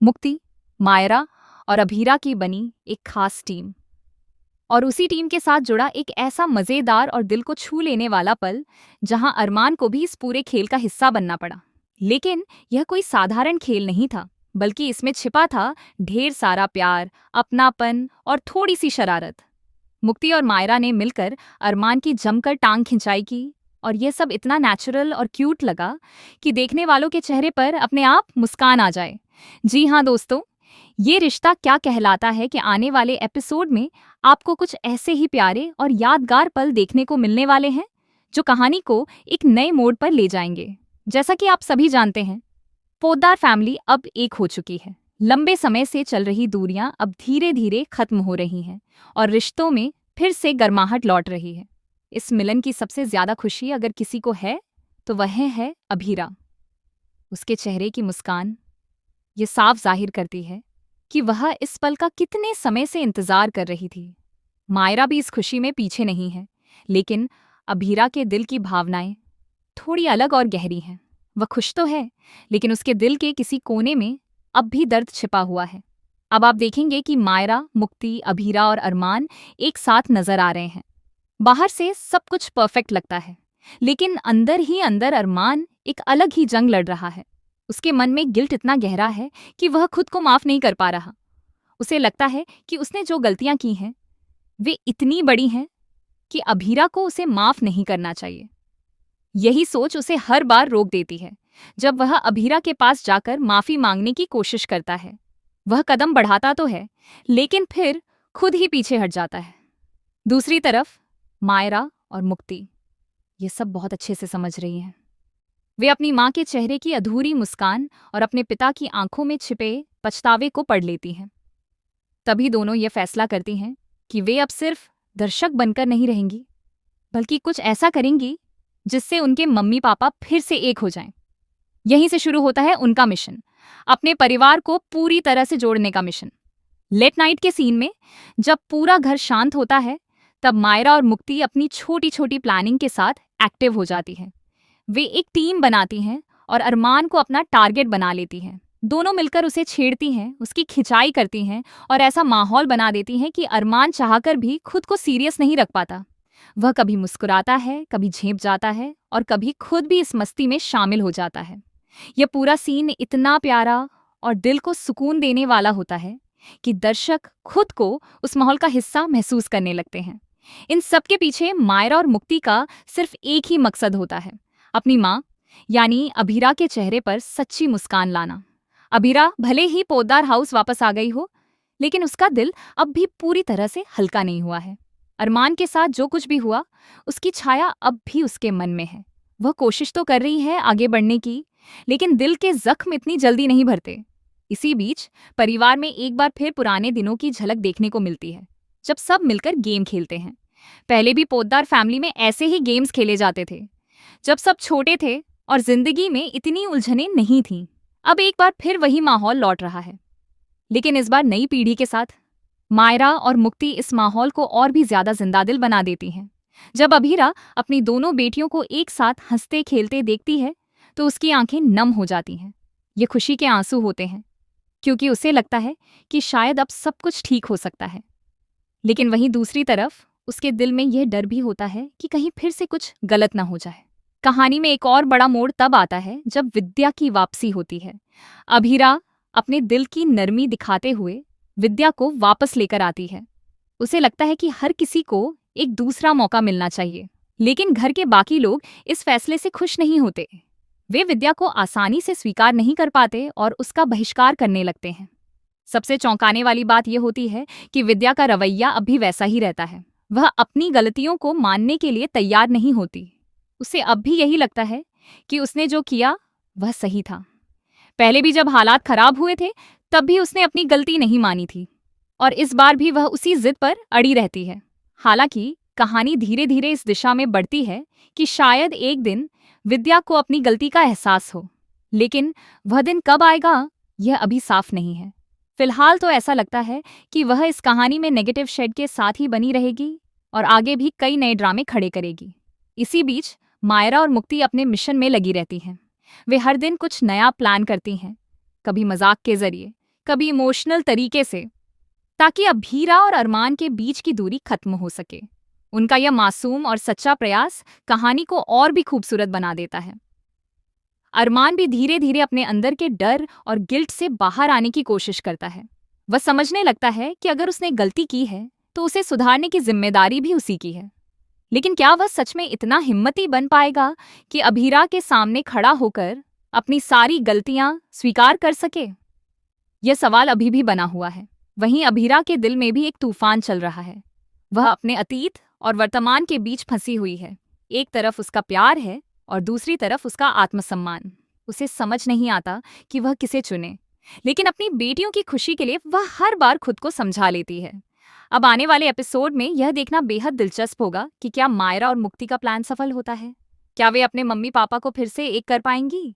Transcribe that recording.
मुक्ति, मायरा और अभीरा की बनी एक खास टीम। और उसी टीम के साथ जुड़ा एक ऐसा मजेदार और दिल को छू लेने वाला पल जहां अरमान को भी इस पूरे खेल का हिस्सा बनना पड़ा। लेकिन यह कोई साधारण खेल नहीं था, बल्कि इसमें छिपा था ढेर सारा प्यार, अपनापन और थोड़ी सी शरारत। मुक्ति और मायरा ने मिलकर अरमान की जमकर टांग खिंचाई की, और यह सब इतना नेचुरल और क्यूट लगा कि देखने वालों के चेहरे पर अपने आप मुस्कान आ जाए। जी हाँ दोस्तों, ये रिश्ता क्या कहलाता है कि आने वाले एपिसोड में आपको कुछ ऐसे ही प्यारे और यादगार पल देखने को मिलने वाले हैं जो कहानी को एक नए मोड़ पर ले जाएंगे। जैसा कि आप सभी जानते हैं, पोद्दार फैमिली अब एक हो चुकी है। लंबे समय से चल रही दूरियां अब धीरे धीरे खत्म हो रही हैं और रिश्तों में फिर से गर्माहट लौट रही है। इस मिलन की सबसे ज्यादा खुशी अगर किसी को है तो वह है अभीरा। उसके चेहरे की मुस्कान ये साफ जाहिर करती है कि वह इस पल का कितने समय से इंतजार कर रही थी। मायरा भी इस खुशी में पीछे नहीं है, लेकिन अभीरा के दिल की भावनाएं थोड़ी अलग और गहरी हैं। वह खुश तो है, लेकिन उसके दिल के किसी कोने में अब भी दर्द छिपा हुआ है। अब आप देखेंगे कि मायरा, मुक्ति, अभीरा और अरमान एक साथ नजर आ रहे हैं। बाहर से सब कुछ परफेक्ट लगता है, लेकिन अंदर ही अंदर अरमान एक अलग ही जंग लड़ रहा है। उसके मन में गिल्ट इतना गहरा है कि वह खुद को माफ नहीं कर पा रहा। उसे लगता है कि उसने जो गलतियां की हैं वे इतनी बड़ी हैं कि अभीरा को उसे माफ नहीं करना चाहिए। यही सोच उसे हर बार रोक देती है जब वह अभीरा के पास जाकर माफी मांगने की कोशिश करता है। वह कदम बढ़ाता तो है, लेकिन फिर खुद ही पीछे हट जाता है। दूसरी तरफ मायरा और मुक्ति ये सब बहुत अच्छे से समझ रही हैं। वे अपनी माँ के चेहरे की अधूरी मुस्कान और अपने पिता की आंखों में छिपे पछतावे को पढ़ लेती हैं। तभी दोनों ये फैसला करती हैं कि वे अब सिर्फ दर्शक बनकर नहीं रहेंगी, बल्कि कुछ ऐसा करेंगी जिससे उनके मम्मी पापा फिर से एक हो जाएं। यहीं से शुरू होता है उनका मिशन, अपने परिवार को पूरी तरह से जोड़ने का मिशन। लेट नाइट के सीन में जब पूरा घर शांत होता है, तब मायरा और मुक्ति अपनी छोटी छोटी प्लानिंग के साथ एक्टिव हो जाती है। वे एक टीम बनाती हैं और अरमान को अपना टारगेट बना लेती हैं। दोनों मिलकर उसे छेड़ती हैं, उसकी खिंचाई करती हैं और ऐसा माहौल बना देती हैं कि अरमान चाहकर भी खुद को सीरियस नहीं रख पाता। वह कभी मुस्कुराता है, कभी झेंप जाता है और कभी खुद भी इस मस्ती में शामिल हो जाता है। यह पूरा सीन इतना प्यारा और दिल को सुकून देने वाला होता है कि दर्शक खुद को उस माहौल का हिस्सा महसूस करने लगते हैं। इन सब के पीछे मायरा और मुक्ति का सिर्फ एक ही मकसद होता है, अपनी माँ यानी अभीरा के चेहरे पर सच्ची मुस्कान लाना। अभीरा भले ही पोद्दार हाउस वापस आ गई हो, लेकिन उसका दिल अब भी पूरी तरह से हल्का नहीं हुआ है। अरमान के साथ जो कुछ भी हुआ, उसकी छाया अब भी उसके मन में है। वह कोशिश तो कर रही है आगे बढ़ने की, लेकिन दिल के जख्म इतनी जल्दी नहीं भरते। इसी बीच परिवार में एक बार फिर पुराने दिनों की झलक देखने को मिलती है, जब सब मिलकर गेम खेलते हैं। पहले भी पोद्दार फैमिली में ऐसे ही गेम्स खेले जाते थे, जब सब छोटे थे और जिंदगी में इतनी उलझनें नहीं थीं। अब एक बार फिर वही माहौल लौट रहा है, लेकिन इस बार नई पीढ़ी के साथ। मायरा और मुक्ति इस माहौल को और भी ज्यादा जिंदादिल बना देती हैं। जब अभीरा अपनी दोनों बेटियों को एक साथ हंसते खेलते देखती है तो उसकी आंखें नम हो जाती हैं। ये खुशी के आंसू होते हैं, क्योंकि उसे लगता है कि शायद अब सब कुछ ठीक हो सकता है। लेकिन वहीं दूसरी तरफ उसके दिल में यह डर भी होता है कि कहीं फिर से कुछ गलत ना हो जाए। कहानी में एक और बड़ा मोड़ तब आता है जब विद्या की वापसी होती है। अभीरा अपने दिल की नरमी दिखाते हुए विद्या को वापस लेकर आती है। उसे लगता है कि हर किसी को एक दूसरा मौका मिलना चाहिए, लेकिन घर के बाकी लोग इस फैसले से खुश नहीं होते। वे विद्या को आसानी से स्वीकार नहीं कर पाते और उसका बहिष्कार करने लगते हैं। सबसे चौंकाने वाली बात यह होती है कि विद्या का रवैया अब भी वैसा ही रहता है। वह अपनी गलतियों को मानने के लिए तैयार नहीं होती। उसे अब भी यही लगता है कि उसने जो किया वह सही था। पहले भी जब हालात खराब हुए थे, तब भी उसने अपनी गलती नहीं मानी थी, और इस बार भी वह उसी जिद पर अड़ी रहती है। हालांकि कहानी धीरे धीरे इस दिशा में बढ़ती है कि शायद एक दिन विद्या को अपनी गलती का एहसास हो, लेकिन वह दिन कब आएगा यह अभी साफ नहीं है। फिलहाल तो ऐसा लगता है कि वह इस कहानी में नेगेटिव शेड के साथ ही बनी रहेगी और आगे भी कई नए ड्रामे खड़े करेगी। इसी बीच मायरा और मुक्ति अपने मिशन में लगी रहती हैं। वे हर दिन कुछ नया प्लान करती हैं, कभी मजाक के जरिए, कभी इमोशनल तरीके से, ताकि अभीरा और अरमान के बीच की दूरी खत्म हो सके। उनका यह मासूम और सच्चा प्रयास कहानी को और भी खूबसूरत बना देता है। अरमान भी धीरे धीरे अपने अंदर के डर और गिल्ट से बाहर आने की कोशिश करता है। वह समझने लगता है कि अगर उसने गलती की है तो उसे सुधारने की जिम्मेदारी भी उसी की है। लेकिन क्या वह सच में इतना हिम्मती बन पाएगा कि अभीरा के सामने खड़ा होकर अपनी सारी गलतियां स्वीकार कर सके? यह सवाल अभी भी बना हुआ है। वहीं अभीरा के दिल में भी एक तूफान चल रहा है। वह अपने अतीत और वर्तमान के बीच फंसी हुई है। एक तरफ उसका प्यार है और दूसरी तरफ उसका आत्मसम्मान। उसे समझ नहीं आता कि वह किसे चुने, लेकिन अपनी बेटियों की खुशी के लिए वह हर बार खुद को समझा लेती है। अब आने वाले एपिसोड में यह देखना बेहद दिलचस्प होगा कि क्या मायरा और मुक्ति का प्लान सफल होता है। क्या वे अपने मम्मी पापा को फिर से एक कर पाएंगी?